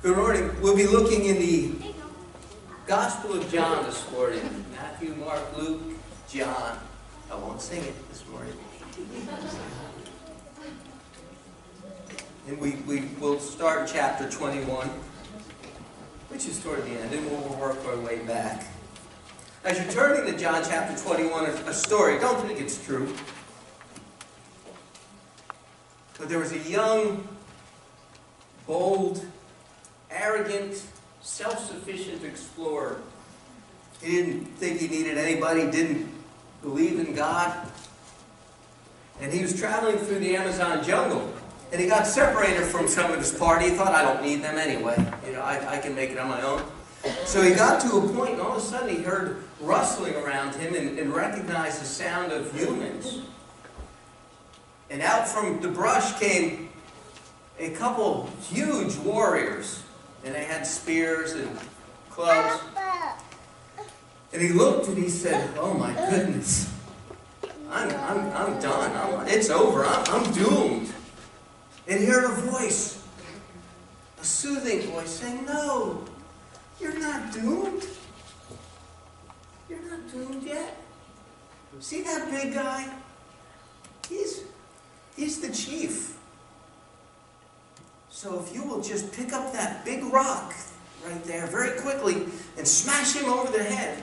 Good morning. We'll be looking in the Gospel of John this morning. Matthew, Mark, Luke, John. I won't sing it this morning. And we'll start chapter 21, which is toward the end, and we'll work our way back. As you're turning to John chapter 21, a story, don't think it's true, but there was a young, bold, arrogant, self-sufficient explorer. He didn't think he needed anybody, didn't believe in God. And he was traveling through the Amazon jungle. And he got separated from some of his party. He thought, I don't need them anyway. You know, I can make it on my own. So he got to a point, and all of a sudden he heard rustling around him and recognized the sound of humans. And out from the brush came a couple huge warriors. And they had spears and clubs. And he looked and he said, oh my goodness, I'm done. It's over. I'm doomed. And he heard a voice, a soothing voice saying, no, you're not doomed. You're not doomed yet. See that big guy? He's the chief. So if you will just pick up that big rock right there very quickly and smash him over the head,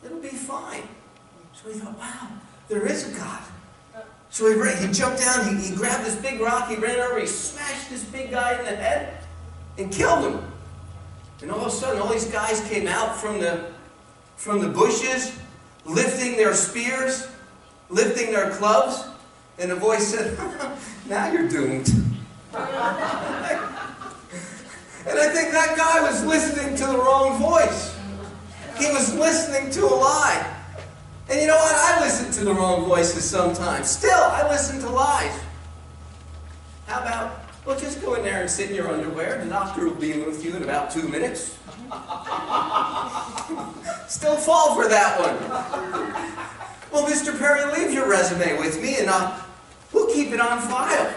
it'll be fine. So he thought, wow, there is a God. So he jumped down, he grabbed this big rock, he ran over, he smashed this big guy in the head and killed him. And all of a sudden, all these guys came out from the bushes, lifting their spears, lifting their clubs, and the voice said, now you're doomed. And I think that guy was listening to the wrong voice. He was listening to a lie. And you know what? I listen to the wrong voices sometimes. Still, I listen to lies. How about, well, just go in there and sit in your underwear. The doctor will be with you in about 2 minutes. Still fall for that one. Well, Mr. Perry, leave your resume with me and we'll keep it on file.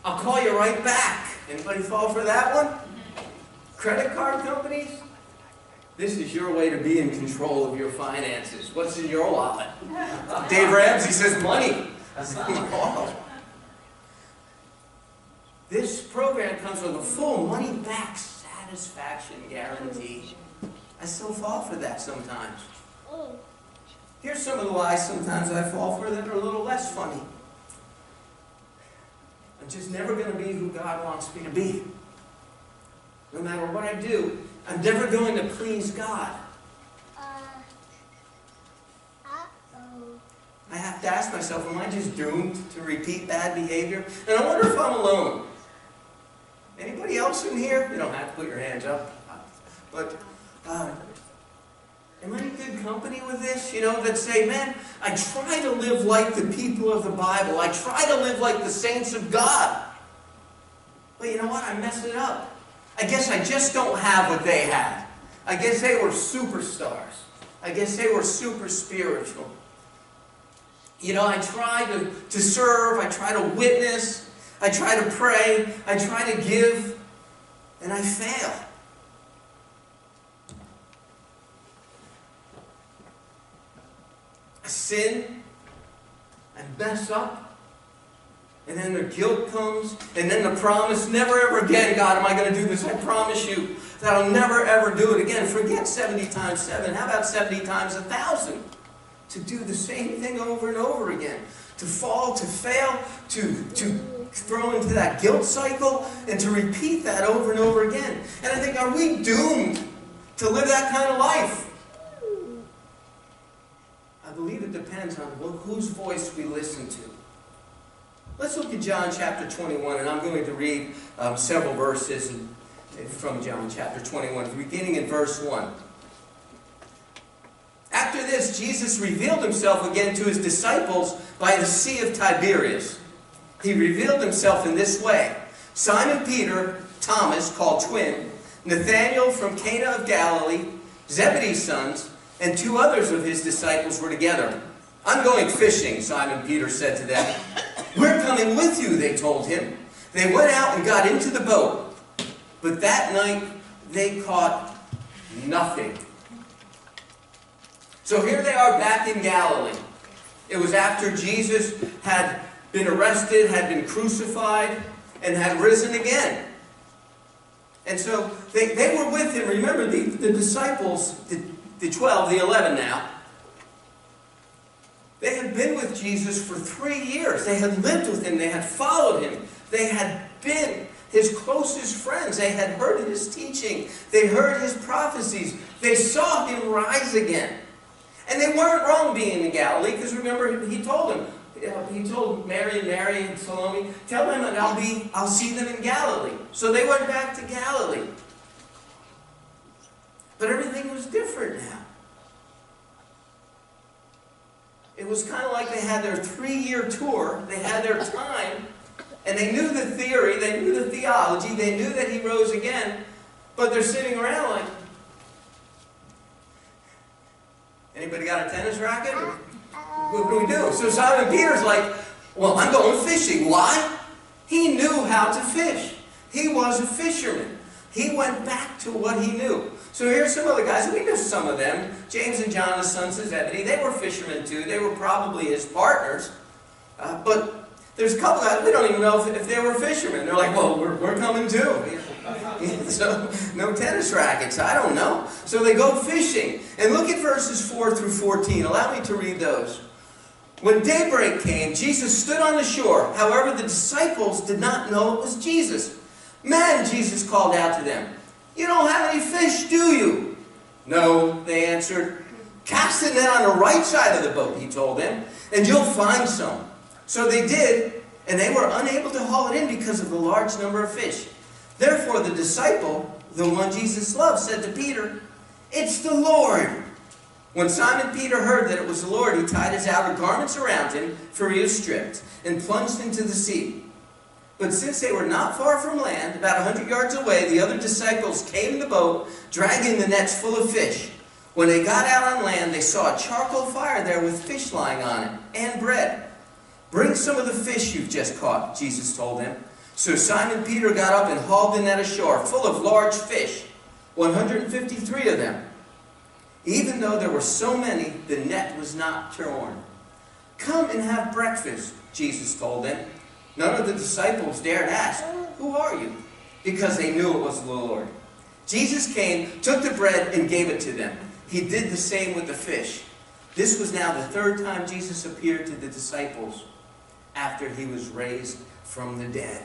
I'll call you right back. Anybody fall for that one? Credit card companies? This is your way to be in control of your finances. What's in your wallet? Dave Ramsey says money. This program comes with a full money-back satisfaction guarantee. I still fall for that sometimes. Here's some of the lies sometimes I fall for that are a little less funny. I'm just never going to be who God wants me to be. No matter what I do, I'm never going to please God. I have to ask myself, am I just doomed to repeat bad behavior? And I wonder if I'm alone. Anybody else in here? You don't have to put your hands up. But am I in good company with this? You know, that say, man, I try to live like the people of the Bible. I try to live like the saints of God. But you know what? I messed it up. I guess I just don't have what they had. I guess they were superstars. I guess they were super spiritual. You know, I try to serve. I try to witness. I try to pray. I try to give. And I fail. I sin, I mess up, and then the guilt comes, and then the promise, never ever again, God, am I going to do this? I promise you that I'll never ever do it again. Forget 70 times 7. How about 70 times 1,000? To do the same thing over and over again. To fall, to fail, to throw into that guilt cycle, and to repeat that over and over again. And I think, are we doomed to live that kind of life? I believe it depends on whose voice we listen to. Let's look at John chapter 21, and I'm going to read several verses from John chapter 21, beginning in verse 1. After this, Jesus revealed himself again to his disciples by the Sea of Tiberias. He revealed himself in this way. Simon Peter, Thomas, called twin, Nathanael from Cana of Galilee, Zebedee's sons, and 2 others of his disciples were together. I'm going fishing, Simon Peter said to them. We're coming with you, they told him. They went out and got into the boat, but that night they caught nothing. So here they are back in Galilee. It was after Jesus had been arrested, had been crucified, and had risen again. And so they were with him. Remember, the disciples, the 12, the 11 now, they had been with Jesus for 3 years. They had lived with him. They had followed him. They had been his closest friends. They had heard his teaching. They heard his prophecies. They saw him rise again. And they weren't wrong being in Galilee, because remember, he told them, he told Mary and Salome, tell them that I'll see them in Galilee. So they went back to Galilee. But everything was different now. It was kind of like they had their 3-year tour. They had their time. And they knew the theory. They knew the theology. They knew that he rose again. But they're sitting around like, anybody got a tennis racket? What do we do? So Simon Peter's like, well, I'm going fishing. Why? He knew how to fish. He was a fisherman. He went back to what he knew. So here's some other guys. We know some of them. James and John, his sons of Zebedee. They were fishermen too. They were probably his partners. But there's a couple guys, we don't even know if they were fishermen. They're like, well, we're coming too. So, no tennis rackets. I don't know. So they go fishing. And look at verses 4 through 14. Allow me to read those. When daybreak came, Jesus stood on the shore. However, the disciples did not know it was Jesus. Men, Jesus called out to them, you don't have any fish, do you? No, they answered. Cast the net on the right side of the boat, he told them, and you'll find some. So they did, and they were unable to haul it in because of the large number of fish. Therefore the disciple, the one Jesus loved, said to Peter, it's the Lord. When Simon Peter heard that it was the Lord, he tied his outer garments around him, for he was stripped, and plunged into the sea. But since they were not far from land, about 100 yards away, the other disciples came in the boat, dragging the nets full of fish. When they got out on land, they saw a charcoal fire there with fish lying on it, and bread. Bring some of the fish you've just caught, Jesus told them. So Simon Peter got up and hauled the net ashore, full of large fish, 153 of them. Even though there were so many, the net was not torn. Come and have breakfast, Jesus told them. None of the disciples dared ask, who are you? Because they knew it was the Lord. Jesus came, took the bread, and gave it to them. He did the same with the fish. This was now the 3rd time Jesus appeared to the disciples after he was raised from the dead.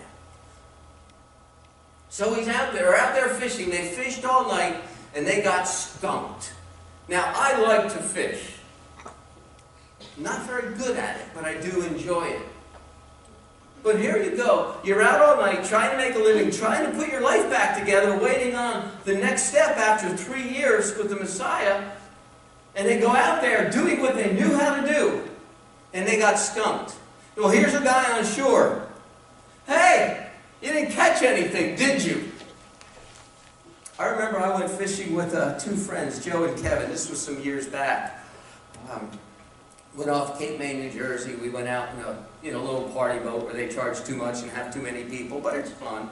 So he's out there fishing. They fished all night, and they got skunked. Now, I like to fish. Not very good at it, but I do enjoy it. But here you go. You're out all night trying to make a living, trying to put your life back together, waiting on the next step after 3 years with the Messiah. And they go out there doing what they knew how to do. And they got skunked. Well, here's a guy on shore. Hey, you didn't catch anything, did you? I remember I went fishing with 2 friends, Joe and Kevin. This was some years back. Went off Cape May, New Jersey. We went out in a little party boat where they charge too much and have too many people, but it's fun.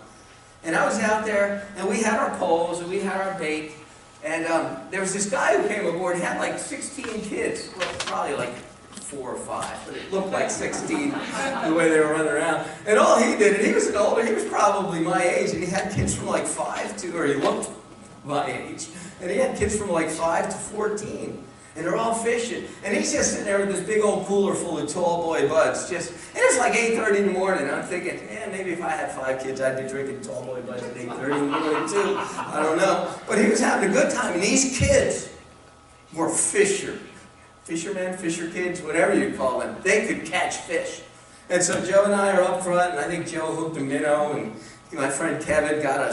And I was out there, and we had our poles, and we had our bait. And there was this guy who came aboard. He had like 16 kids. Well, probably like 4 or 5, but it looked like 16 the way they were running around. And all he did, and he was an older, he was probably my age, and he had kids from like 5 to, or he looked my age, and he had kids from like 5 to 14. And they're all fishing. And he's just sitting there with this big old cooler full of tall boy buds. And it's like 8:30 in the morning. I'm thinking, maybe if I had 5 kids, I'd be drinking tall boy buds at 8:30 in the morning too. I don't know. But he was having a good time. And these kids were fishermen, fisher kids, whatever you call them. They could catch fish. And so Joe and I are up front, and I think Joe hooked a minnow, and my friend Kevin got a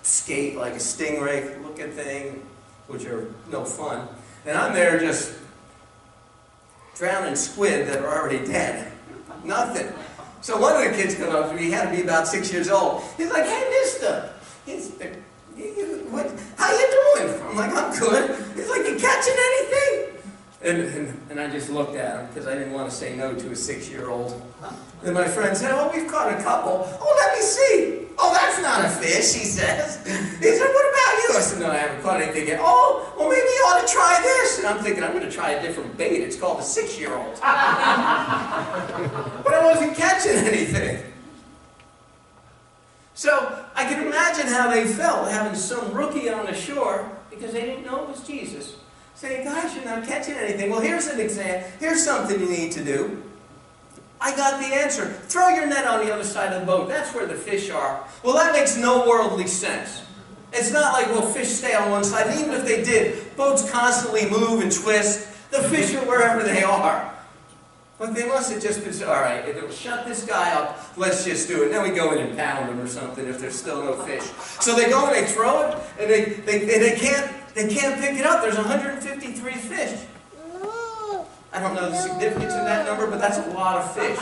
skate, like a stingray looking thing, which are no fun. And I'm there just drowning squid that are already dead. Nothing. So one of the kids comes up to me. He had to be about 6 years old. He's like, hey, mister. How you doing? I'm like, I'm good. He's like, you catching anything? And I just looked at him because I didn't want to say no to a 6-year-old. And my friend said, oh, we've caught a couple. Oh, let me see. Oh, that's not a fish, he says. He said, what about you? I said, no, I haven't caught anything yet. Oh, well, maybe you ought to try this. And I'm thinking, I'm going to try a different bait. It's called a 6-year-old. But I wasn't catching anything. So I can imagine how they felt having some rookie on the shore because they didn't know it was Jesus. Saying, gosh, you're not catching anything. Well, here's an example. Here's something you need to do. I got the answer. Throw your net on the other side of the boat. That's where the fish are. Well, that makes no worldly sense. It's not like, well, fish stay on one side. And even if they did, boats constantly move and twist. The fish are wherever they are. But they must have just been, all right, it'll shut this guy up, let's just do it. And then we go in and pound them or something if there's still no fish. So they go and they throw it, and they can't pick it up. There's 153 fish. I don't know the significance of that number, but that's a lot of fish.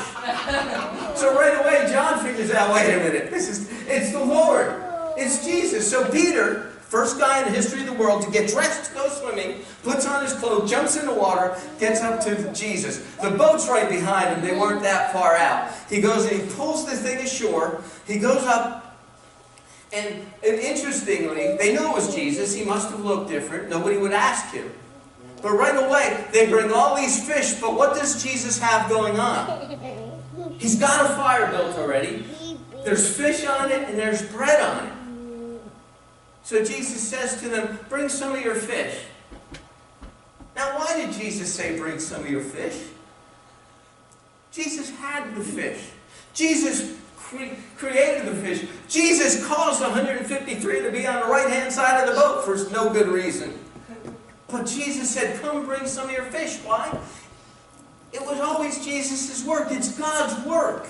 So right away, John figures out, wait a minute, it's the Lord. It's Jesus. So Peter, first guy in the history of the world to get dressed to go swimming, puts on his clothes, jumps in the water, gets up to Jesus. The boat's right behind him. They weren't that far out. He goes and he pulls the thing ashore. He goes up, and interestingly, they knew it was Jesus. He must have looked different. Nobody would ask him. But right away, they bring all these fish, but what does Jesus have going on? He's got a fire built already. There's fish on it, and there's bread on it. So Jesus says to them, bring some of your fish. Now, why did Jesus say, bring some of your fish? Jesus had the fish. Jesus created the fish. Jesus caused 153 to be on the right-hand side of the boat for no good reason. But Jesus said, come bring some of your fish. Why? It was always Jesus' work. It's God's work.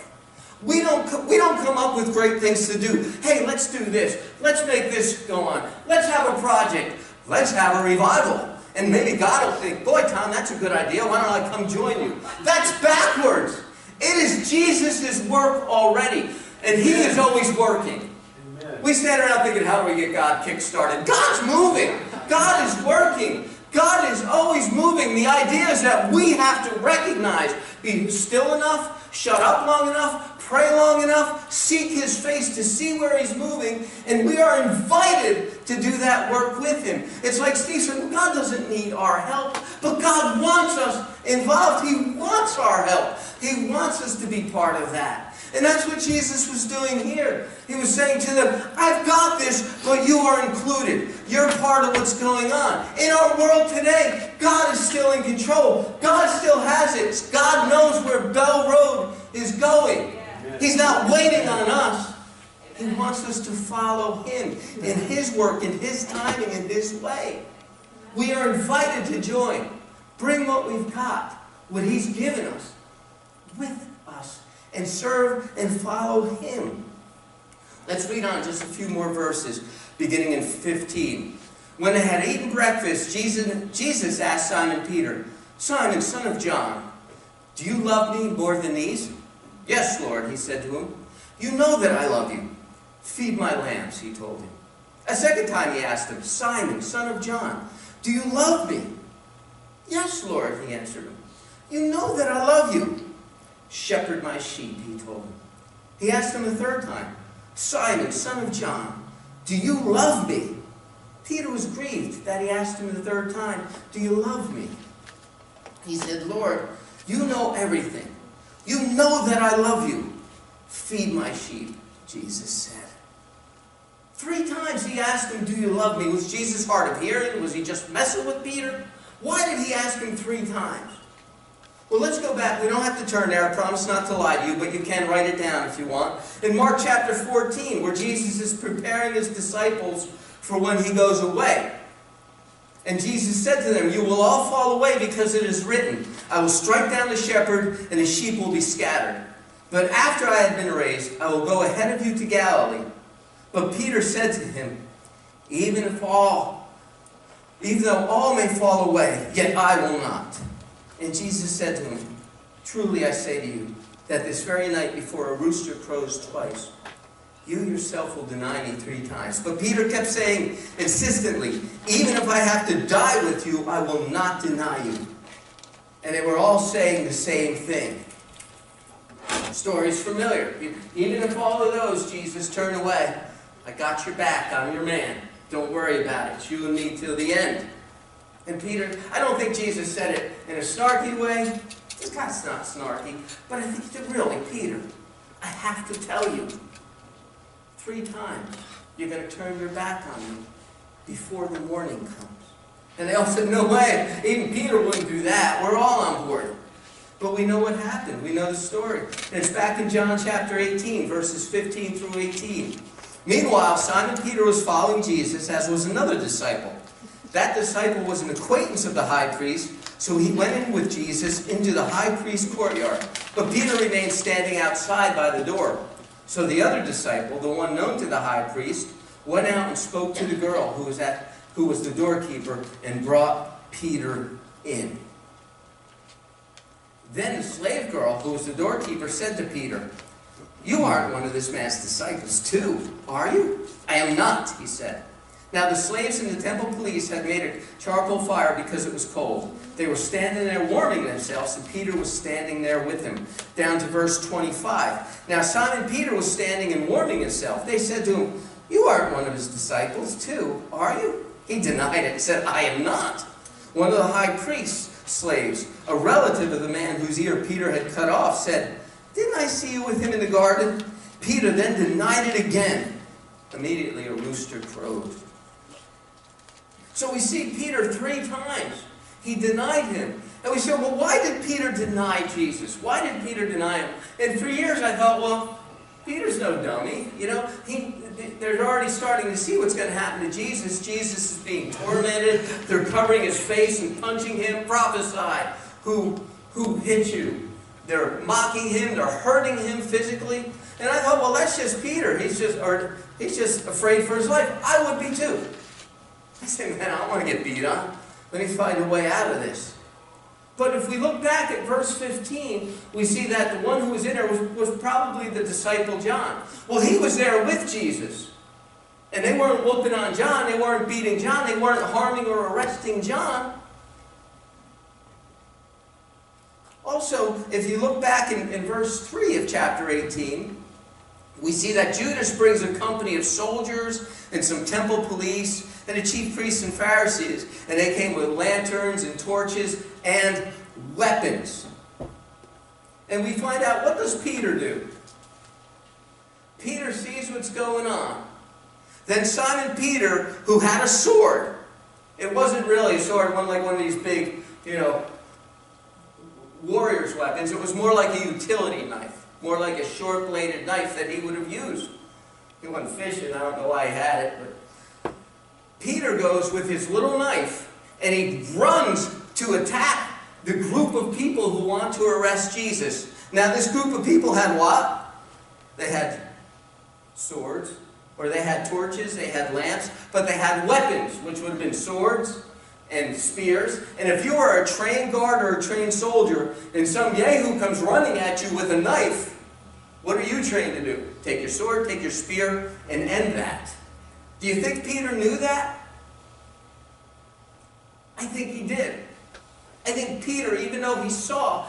We don't come up with great things to do. Hey, let's do this. Let's make this go on. Let's have a project. Let's have a revival. And maybe God will think, boy, Tom, that's a good idea. Why don't I come join you? That's backwards. It is Jesus' work already. And He is always working. Amen. We stand around thinking, how do we get God kick-started? God's moving. God is working. God is always moving. The idea is that we have to recognize, be still enough, shut up long enough, pray long enough, seek His face to see where He's moving, and we are invited to do that work with Him. It's like Steve said, well, God doesn't need our help, but God wants us involved. He wants our help. He wants us to be part of that. And that's what Jesus was doing here. He was saying to them, I've got this, but you are included. You're part of what's going on. In our world today, God is still in control. God still has it. God knows where Bell Road is going. He's not waiting on us. He wants us to follow Him in His work, in His timing, in His way. We are invited to join. Bring what we've got, what He's given us, with us, and serve and follow Him. Let's read on just a few more verses, beginning in 15. When they had eaten breakfast, Jesus asked Simon Peter, Simon, son of John, do you love me more than these? Yes, Lord, he said to him. You know that I love you. Feed my lambs, he told him. A second time he asked him, Simon, son of John, do you love me? Yes, Lord, he answered him. You know that I love you. Shepherd my sheep, he told him. He asked him a third time, Simon, son of John, do you love me? Peter was grieved that he asked him the third time, do you love me? He said, Lord, you know everything. You know that I love you. Feed my sheep, Jesus said. 3 times he asked him, do you love me? Was Jesus hard of hearing? Was he just messing with Peter? Why did he ask him 3 times? Well, let's go back. We don't have to turn there. I promise not to lie to you, but you can write it down if you want. In Mark chapter 14, where Jesus is preparing His disciples for when He goes away. And Jesus said to them, you will all fall away because it is written, I will strike down the shepherd and the sheep will be scattered. But after I have been raised, I will go ahead of you to Galilee. But Peter said to him, even though all may fall away, yet I will not. And Jesus said to him, truly I say to you, that this very night before a rooster crows twice, you yourself will deny me 3 times. But Peter kept saying insistently, even if I have to die with you, I will not deny you. And they were all saying the same thing. The story's familiar. Even if all of those, Jesus, turn away, I got your back, I'm your man. Don't worry about it. It's you and me till the end. And Peter, I don't think Jesus said it in a snarky way. This guy's not snarky. But I think he said, really, Peter, I have to tell you, 3 times you're going to turn your back on me before the morning comes. And they all said, no way. Even Peter wouldn't do that. We're all on board. But we know what happened. We know the story. And it's back in John chapter 18, verses 15 through 18. Meanwhile, Simon Peter was following Jesus, as was another disciple. That disciple was an acquaintance of the high priest, so he went in with Jesus into the high priest's courtyard. But Peter remained standing outside by the door. So the other disciple, the one known to the high priest, went out and spoke to the girl who was the doorkeeper, and brought Peter in. Then the slave girl, who was the doorkeeper, said to Peter, you aren't one of this man's disciples too, are you? I am not, he said. Now the slaves and the temple police had made a charcoal fire because it was cold. They were standing there warming themselves, and Peter was standing there with them. Down to verse 25. Now Simon Peter was standing and warming himself. They said to him, you aren't one of his disciples too, are you? He denied it and said, I am not. One of the high priest's slaves, a relative of the man whose ear Peter had cut off, said, didn't I see you with him in the garden? Peter then denied it again. Immediately a rooster crowed. So we see Peter 3 times. He denied him. And we say, well, why did Peter deny Jesus? Why did Peter deny him? And for years I thought, well, Peter's no dummy. You know, they're already starting to see what's going to happen to Jesus. Jesus is being tormented. They're covering his face and punching him. Prophesy. Who hit you? They're mocking him. They're hurting him physically. And I thought, well, that's just Peter. He's just afraid for his life. I would be too. I say, man, I don't want to get beat on. Let me find a way out of this. But if we look back at verse 15, we see that the one who was in there was probably the disciple John. Well, he was there with Jesus. And they weren't whooping on John. They weren't beating John. They weren't harming or arresting John. Also, if you look back in verse 3 of chapter 18, we see that Judas brings a company of soldiers and some temple police and the chief priests and Pharisees. And they came with lanterns and torches and weapons. And we find out, what does Peter do? Peter sees what's going on. Then Simon Peter, who had a sword. It wasn't really a sword, it wasn't like one of these big, warrior's weapons. It was more like a utility knife. More like a short-bladed knife that he would have used. He went fishing, I don't know why he had it, but Peter goes with his little knife and he runs to attack the group of people who want to arrest Jesus. Now this group of people had what? They had swords, or they had torches, they had lamps, but they had weapons, which would have been swords and spears. And if you are a trained guard or a trained soldier, and some yahoo comes running at you with a knife, what are you trained to do? Take your sword, take your spear, and end that. Do you think Peter knew that? I think he did. I think Peter, even though he saw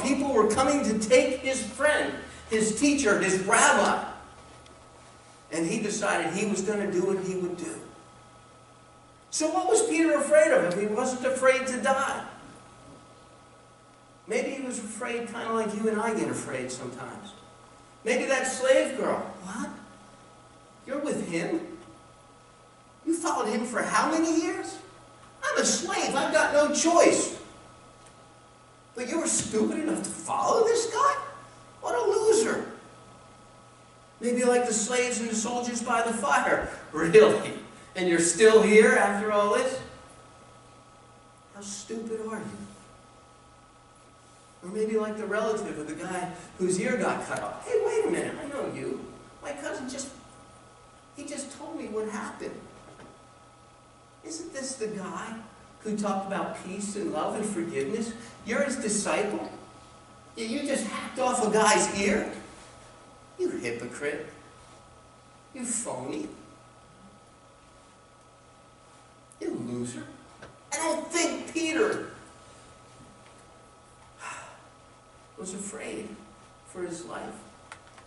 people were coming to take his friend, his teacher, his rabbi, and he decided he was going to do what he would do. So what was Peter afraid of if he wasn't afraid to die? Maybe he was afraid kind of like you and I get afraid sometimes. Maybe that slave girl. What? You're with him? You followed him for how many years? I'm a slave. I've got no choice. But you were stupid enough to follow this guy? What a loser. Maybe like the slaves and the soldiers by the fire. Really? And you're still here after all this? How stupid are you? Or maybe like the relative of the guy whose ear got cut off. Hey, wait a minute, I know you. My cousin he just told me what happened. Isn't this the guy who talked about peace and love and forgiveness? You're his disciple? You just hacked off a guy's ear? You hypocrite. You phony. You loser. I don't think Peter was afraid for his life.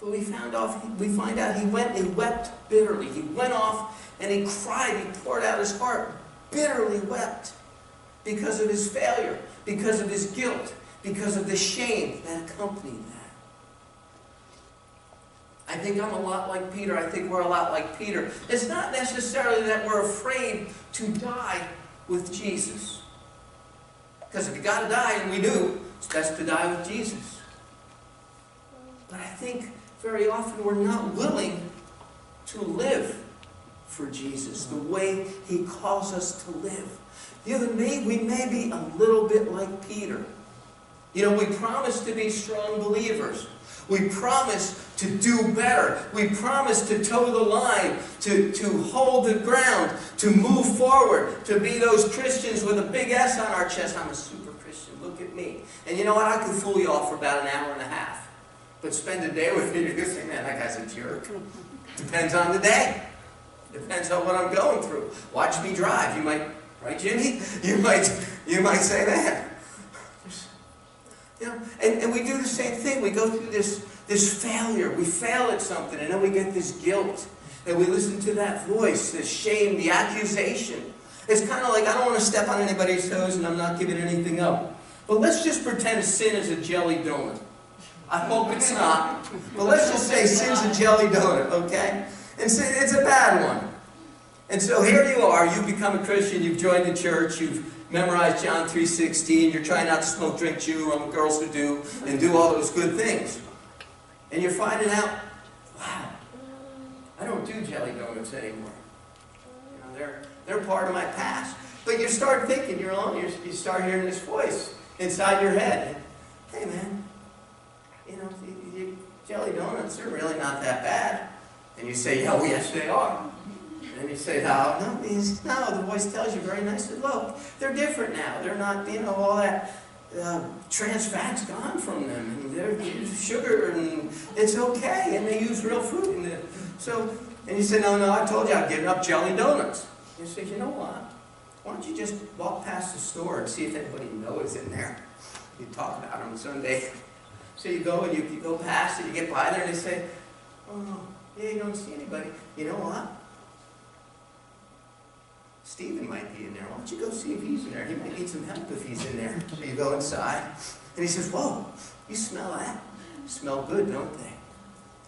But we find out he went and he wept bitterly. He went off and he cried. He poured out his heart, bitterly wept because of his failure, because of his guilt, because of the shame that accompanied that. I think I'm a lot like Peter. I think we're a lot like Peter. It's not necessarily that we're afraid to die with Jesus. Because if you got to die, and we do, it's best to die with Jesus. But I think very often we're not willing to live for Jesus the way he calls us to live. We may be a little bit like Peter. We promise to be strong believers. We promise to do better. We promise to toe the line, to hold the ground, to move forward, to be those Christians with a big S on our chest. I'm a super Christian. Look at me. And you know what? I can fool you all for about an hour and a half. But spend a day with me, you're going to say, man, that guy's a jerk. Depends on the day. Depends on what I'm going through. Watch me drive. You might, right, Jimmy? You might say that. And we do the same thing. We go through this failure. We fail at something, and then we get this guilt. And we listen to that voice, the shame, the accusation. It's kind of like, I don't want to step on anybody's toes, and I'm not giving anything up. But let's just pretend sin is a jelly donut. I hope it's not. But let's just say sin's a jelly donut, okay? And sin, it's a bad one. And so here you are. You've become a Christian. You've joined the church. You've memorized John 3:16. You're trying not to smoke, drink, chew, run with girls who do, and do all those good things. And you're finding out, wow, I don't do jelly donuts anymore. They're part of my past. But you start thinking, you're alone. You start hearing this voice inside your head. Hey, man, jelly donuts, they're really not that bad. And you say, oh, yes, they are. And you say, no, the voice tells you very nicely, look, they're different now. They're not, all that trans fat's gone from them. And they're sugar, and it's okay. And they use real fruit in it. And you say, no, I told you I've given up jelly donuts. You say, you know what? Why don't you just walk past the store and see if anybody knows in there? You talk about them Sunday. So you go and you go past and you get by there and they say, oh, yeah, you don't see anybody. You know what? Stephen might be in there. Why don't you go see if he's in there? He might need some help if he's in there. So you go inside, and he says, whoa, you smell that? They smell good, don't they?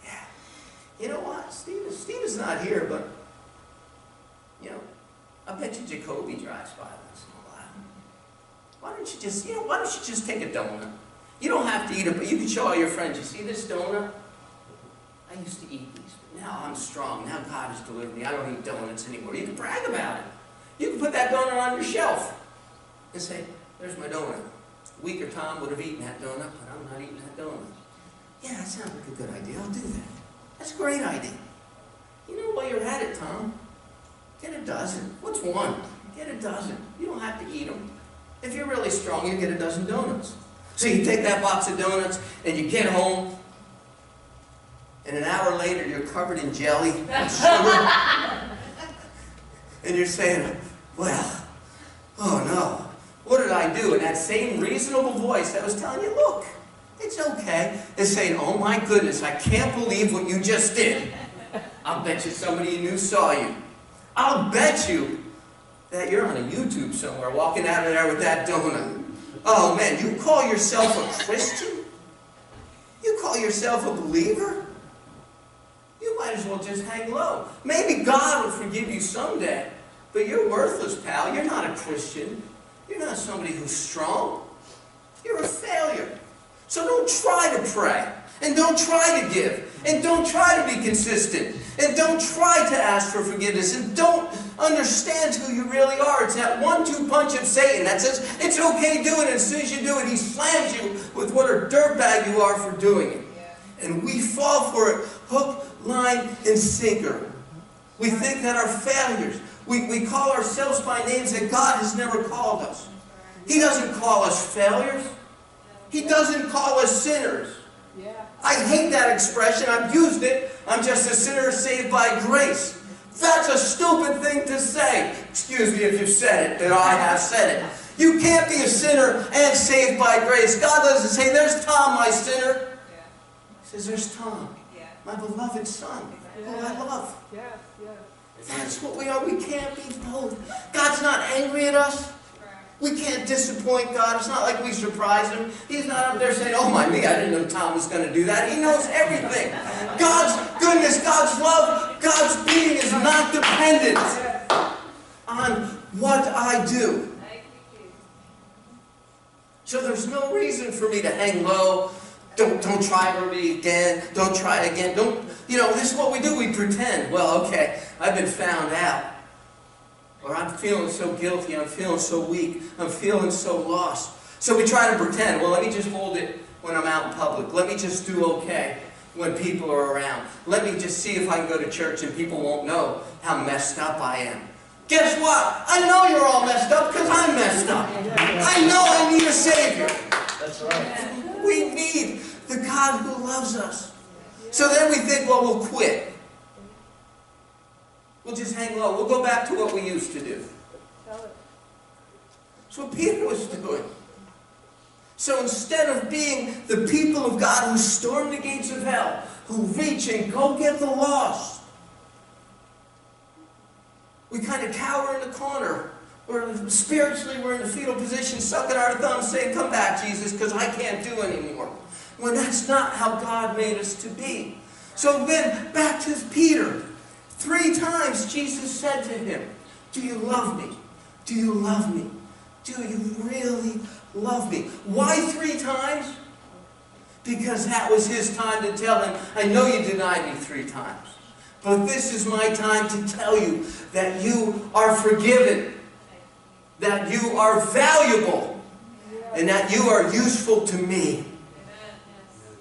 Yeah. You know what? Stephen's not here, but, I bet you Jacoby drives by once in a while. Why don't you just take a donut? You don't have to eat it, but you can show all your friends, you see this donut? I used to eat these, but now I'm strong. Now God has delivered me. I don't eat donuts anymore. You can brag about it. You can put that donut on your shelf and say, there's my donut. Weaker Tom would have eaten that donut, but I'm not eating that donut. Yeah, that sounds like a good idea. I'll do that. That's a great idea. While you're at it, Tom, get a dozen. What's one? Get a dozen. You don't have to eat them. If you're really strong, you get a dozen donuts. So you take that box of donuts and you get home, and an hour later you're covered in jelly and sugar. And you're saying, well, oh no, what did I do? And that same reasonable voice that was telling you, look, it's okay, is saying, oh my goodness, I can't believe what you just did. I'll bet you somebody you knew saw you. I'll bet you that you're on a YouTube somewhere walking out of there with that donut. Oh man, you call yourself a Christian? You call yourself a believer? You might as well just hang low. Maybe God will forgive you someday, but you're worthless, pal. You're not a Christian. You're not somebody who's strong. You're a failure. So don't try to pray, and don't try to give, and don't try to be consistent, and don't try to ask for forgiveness, and don't understand who you really are. It's that 1-2 punch of Satan that says, it's okay to do it, and as soon as you do it, he slams you with what a dirtbag you are for doing it. And we fall for it, hook, line, and sinker. We think that our failures, we call ourselves by names that God has never called us. He doesn't call us failures. He doesn't call us sinners. I hate that expression. I've used it. I'm just a sinner saved by grace. That's a stupid thing to say. Excuse me if you've said it, but I have said it. You can't be a sinner and saved by grace. God doesn't say, there's Tom, my sinner. He says, there's Tom, my beloved son, who I love. That's what we are. We can't be both. God's not angry at us. We can't disappoint God. It's not like we surprise Him. He's not up there saying, oh my me, I didn't know Tom was going to do that. He knows everything. God's goodness, God's love, God's being is not dependent on what I do. So there's no reason for me to hang low. Don't try for me again. Don't try again. This is what we do. We pretend. Well, okay, I've been found out. Or I'm feeling so guilty. I'm feeling so weak. I'm feeling so lost. So we try to pretend. Well, let me just hold it when I'm out in public. Let me just do okay when people are around. Let me just see if I can go to church and people won't know how messed up I am. Guess what? I know you're all messed up because I'm messed up. I know I need a Savior. That's right. We need the God who loves us. So then we think, well, we'll quit. We'll just hang low. We'll go back to what we used to do. That's what Peter was doing. So instead of being the people of God who storm the gates of hell, who reach and go get the lost, we kind of cower in the corner. Spiritually, we're in a fetal position, sucking our thumbs, saying, come back, Jesus, because I can't do anymore. When that's not how God made us to be. So then, back to Peter. 3 times Jesus said to him, do you love me? Do you love me? Do you really love me? Why 3 times? Because that was his time to tell him, I know you denied me 3 times. But this is my time to tell you that you are forgiven. That you are valuable. And that you are useful to me.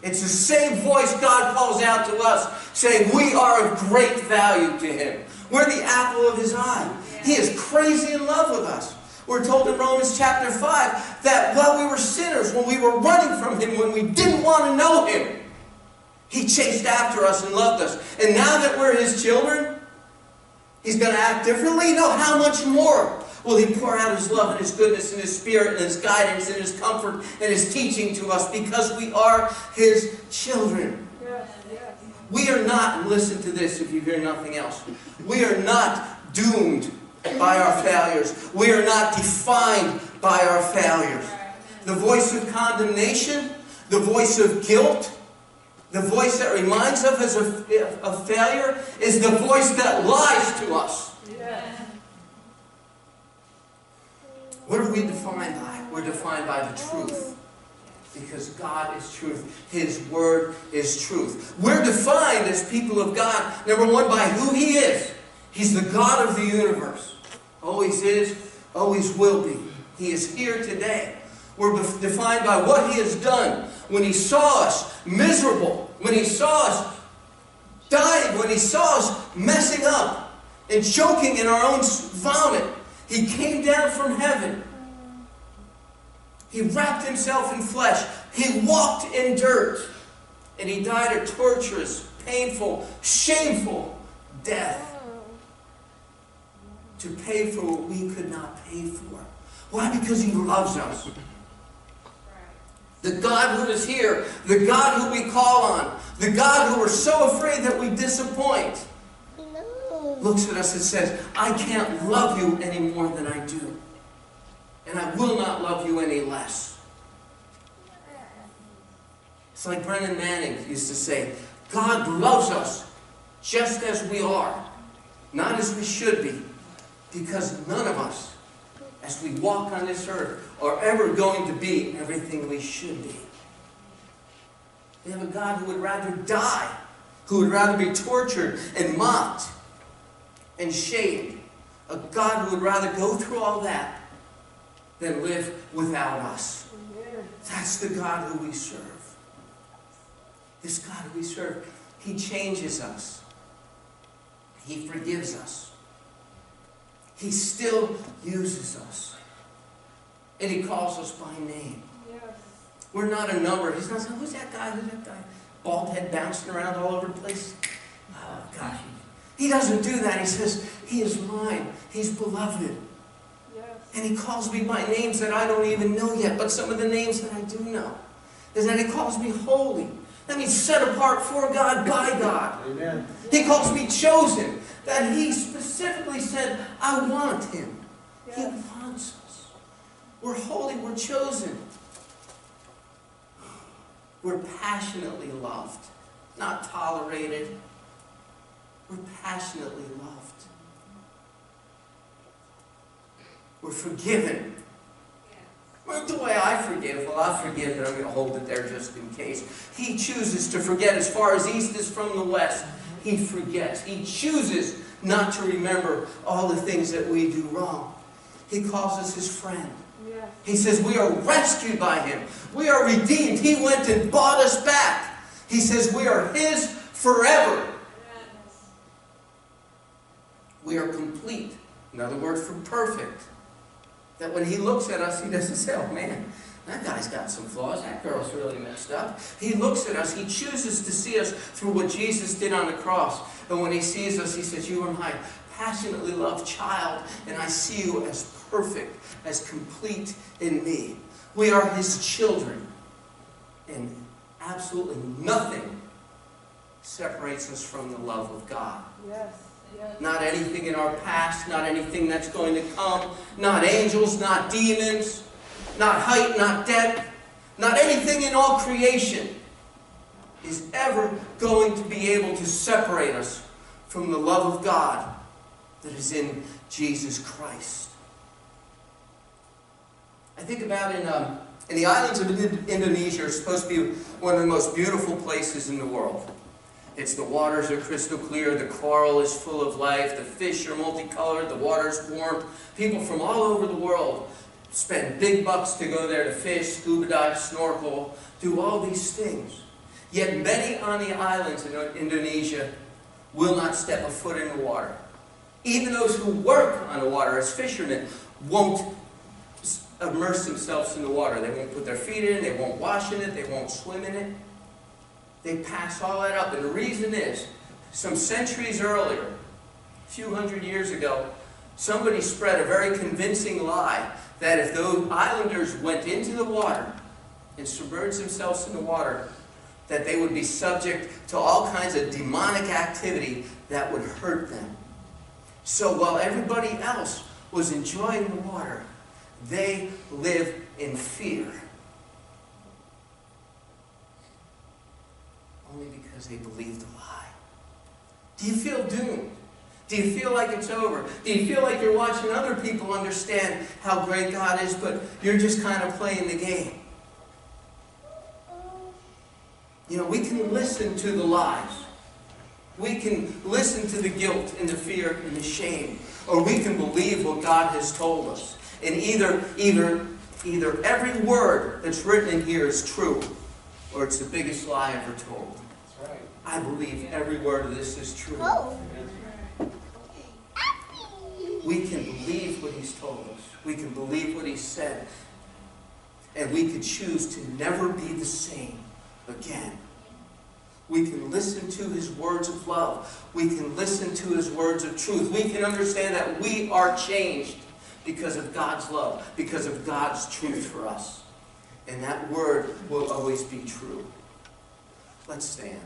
It's the same voice God calls out to us, saying we are of great value to Him. We're the apple of His eye. He is crazy in love with us. We're told in Romans chapter 5 that while we were sinners, when we were running from Him, when we didn't want to know Him, He chased after us and loved us. And now that we're His children, He's going to act differently? No, how much more will He pour out His love and His goodness and His Spirit and His guidance and His comfort and His teaching to us because we are His children. We are not, and listen to this if you hear nothing else, we are not doomed by our failures. We are not defined by our failures. The voice of condemnation, the voice of guilt, the voice that reminds us of failure is the voice that lies to us. What are we defined by? We're defined by the truth. Because God is truth. His Word is truth. We're defined as people of God, number 1, by who He is. He's the God of the universe. Always is, always will be. He is here today. We're defined by what He has done. When He saw us miserable, when He saw us dying, when He saw us messing up and choking in our own vomit, He came down from heaven. He wrapped Himself in flesh. He walked in dirt. And He died a torturous, painful, shameful death to pay for what we could not pay for. Why? Because He loves us. The God who is here, the God who we call on, the God who we're so afraid that we disappoint, looks at us and says, I can't love you any more than I do. And I will not love you any less. It's like Brennan Manning used to say, God loves us just as we are, not as we should be, because none of us, as we walk on this earth, are ever going to be everything we should be. We have a God who would rather die, who would rather be tortured and mocked and shamed. A God who would rather go through all that than live without us. That's the God who we serve. This God who we serve, He changes us. He forgives us. He still uses us. And He calls us by name. We're not a number. He's not saying, who's that guy? Who's that guy? Bald head bouncing around all over the place. Oh, gosh. He doesn't do that. He says, He is mine. He's beloved. And He calls me by names that I don't even know yet, but some of the names that I do know is that He calls me holy. That means set apart for God, by God. Amen. He calls me chosen. That He specifically said, I want Him. He wants us. We're holy, we're chosen. We're passionately loved, not tolerated. We're passionately loved. We're forgiven. Well, the way I forgive, well, I forgive, but I'm going to hold it there just in case. He chooses to forget as far as east is from the west. He forgets. He chooses not to remember all the things that we do wrong. He calls us His friend. He says we are rescued by Him. We are redeemed. He went and bought us back. He says we are His forever. We are complete. Another word for perfect. That when He looks at us, He doesn't say, oh man, that guy's got some flaws. That girl's really messed up. He looks at us. He chooses to see us through what Jesus did on the cross. And when He sees us, He says, you are my passionately loved child, and I see you as perfect, as complete in me. We are His children. And absolutely nothing separates us from the love of God. Yes. Not anything in our past, not anything that's going to come, not angels, not demons, not height, not depth, not anything in all creation is ever going to be able to separate us from the love of God that is in Jesus Christ. I think about in the islands of Indonesia are supposed to be one of the most beautiful places in the world. The waters are crystal clear, the coral is full of life, the fish are multicolored, the water's warm. People from all over the world spend big bucks to go there to fish, scuba dive, snorkel, do all these things. Yet many on the islands in Indonesia will not step a foot in the water. Even those who work on the water as fishermen won't immerse themselves in the water. They won't put their feet in it, they won't wash in it, they won't swim in it. They pass all that up. And the reason is, some centuries earlier, a few hundred years ago, somebody spread a very convincing lie that if those islanders went into the water and submerged themselves in the water, that they would be subject to all kinds of demonic activity that would hurt them. So while everybody else was enjoying the water, they lived in fear. Only because they believed a lie. Do you feel doomed? Do you feel like it's over? Do you feel like you're watching other people understand how great God is, but you're just kind of playing the game? You know, we can listen to the lies. We can listen to the guilt and the fear and the shame. Or we can believe what God has told us. And either every word that's written in here is true, or it's the biggest lie ever told. That's right. I believe every word of this is true. We can believe what He's told us. We can believe what He said. And we can choose to never be the same again. We can listen to His words of love. We can listen to His words of truth. We can understand that we are changed because of God's love, because of God's truth for us. And that word will always be true. Let's stand.